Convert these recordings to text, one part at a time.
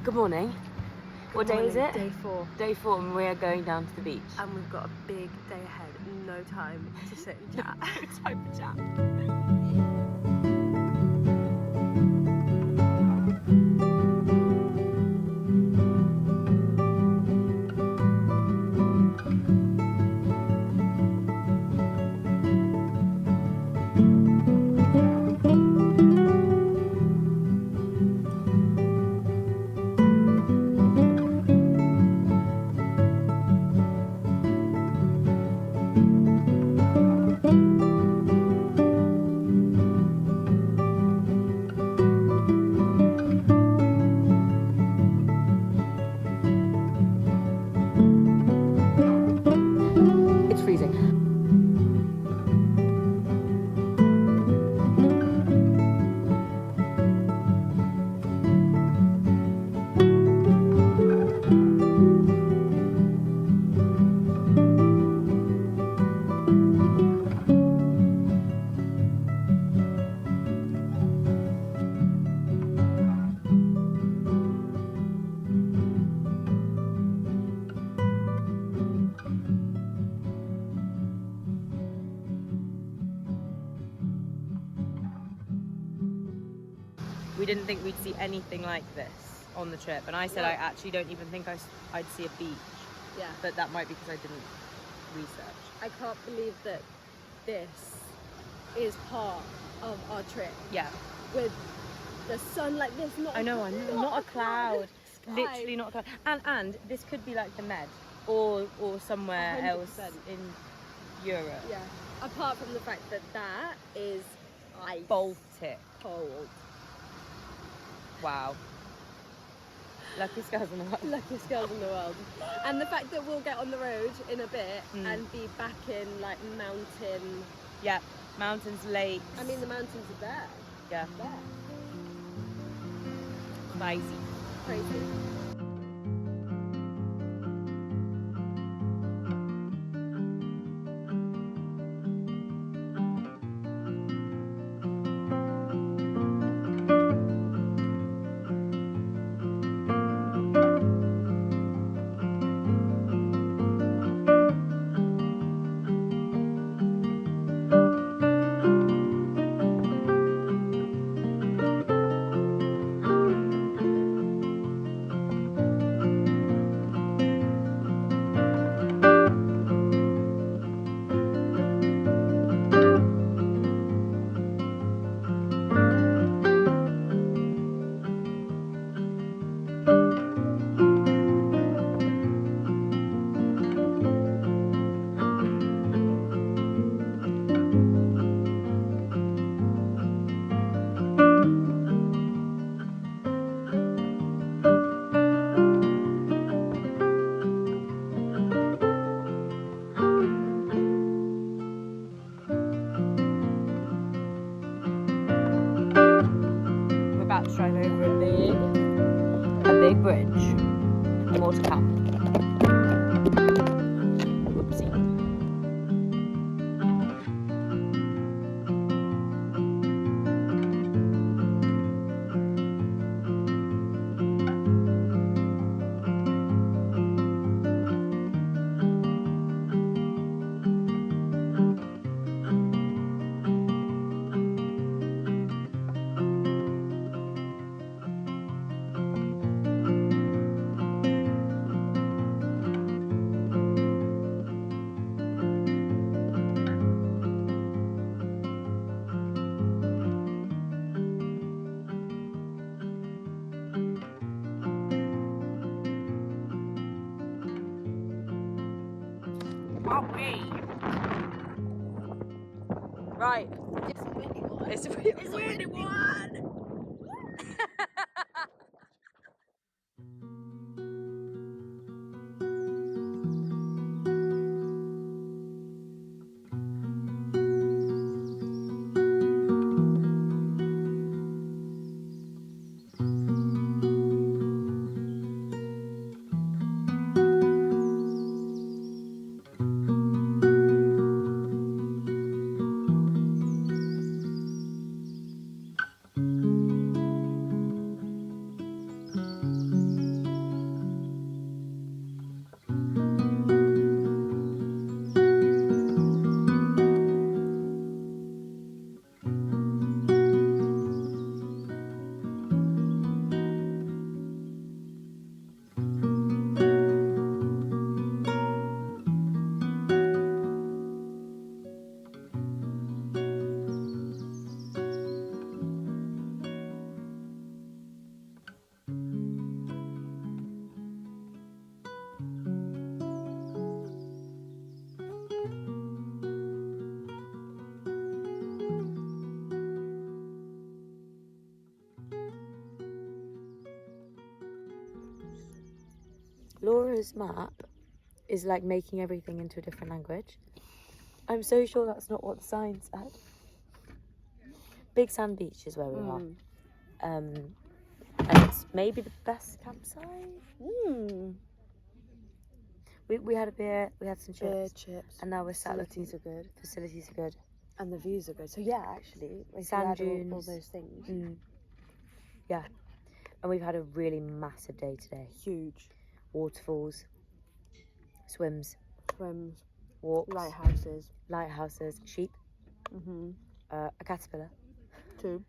Good morning. What day is it? Day 4. Day 4, and we're going down to the beach. And we've got a big day ahead. No time to sit and chat. No time for chat. It's freezing. We didn't think we'd see anything like this on the trip, and I said I actually don't even think I'd see a beach. Yeah. But that might be because I didn't research. I can't believe that this is part of our trip. Yeah. With the sun like this, not I know, I know. Not a cloud. Sky. Literally not a cloud. And this could be like the Med or somewhere 100%. else in Europe. Yeah. Apart from the fact that that is ice Baltic. cold. Wow. Luckiest girls in the world. Luckiest girls in the world. And the fact that we'll get on the road in a bit and be back in like mountain. Yeah. Mountains, lakes. I mean, the mountains are there. Yeah. There. Crazy. Crazy. About to drive over a big bridge. More to come. Whoopsie. Okay. Right. It's a windy one. It's a windy one. Laura's map is like making everything into a different language. I'm so sure that's not what the sign said. Big Sand Beach is where we are. And it's maybe the best campsite. We had a beer, we had some chips. And now we're sat looking. Facilities are good. Facilities are good. And the views are good. So yeah, actually, if Sand you add dunes. all those things. Yeah. And we've had a really massive day today. Huge. Waterfalls. Swims. Walks. Lighthouses. Sheep. A caterpillar. Two.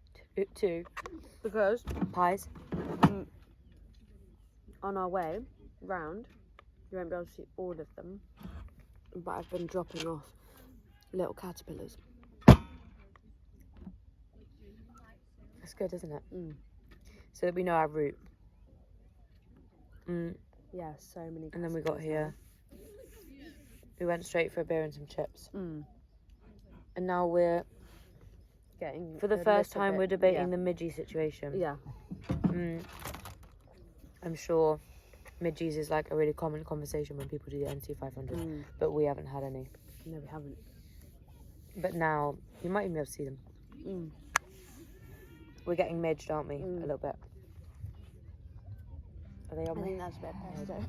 Because Pies. on our way round, you won't be able to see all of them, but I've been dropping off little caterpillars. That's good, isn't it? So that we know our route. Yeah, so many. And then we got here. We went straight for a beer and some chips. And now we're Getting for the first time we're debating the midgie situation. Yeah. I'm sure midgies is like a really common conversation when people do the NC 500, but we haven't had any. No, we haven't. But now you might even be able to see them. We're getting midged, aren't we? A little bit. Are they on I me? think that's a bit pesto.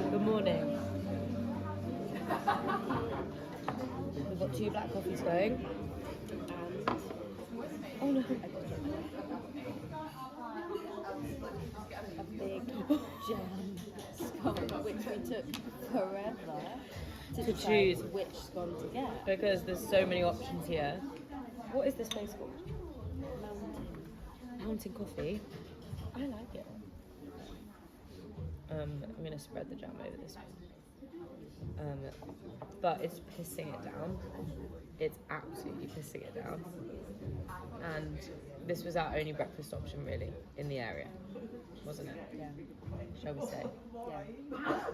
Good morning. We've got 2 black coffees going. Oh no. A big jam scone, which we took forever to choose which scone to get. Because there's so many options here. What is this place called? Mountain Coffee. I like it. I'm gonna spread the jam over this one. But it's pissing it down. It's absolutely pissing it down. And this was our only breakfast option really in the area, wasn't it? Yeah. Shall we say? Yeah.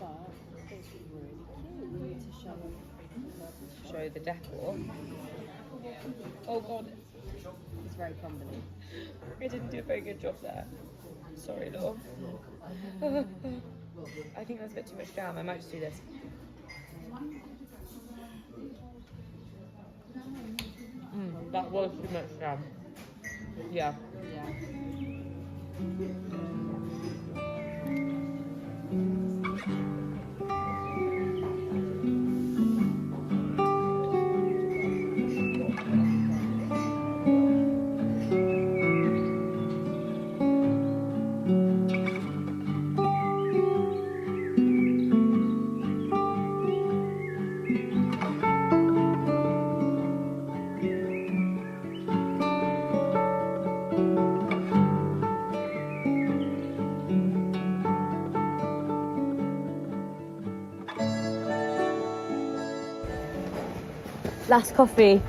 But it's really cute. We need to Show the decor. Oh god. It's very crumbly. I didn't do a very good job there. Sorry, Law. I think that's a bit too much jam. I might just do this. That was too much jam. Yeah. Last coffee.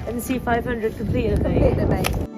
NC 500 completed, mate. Completed, mate.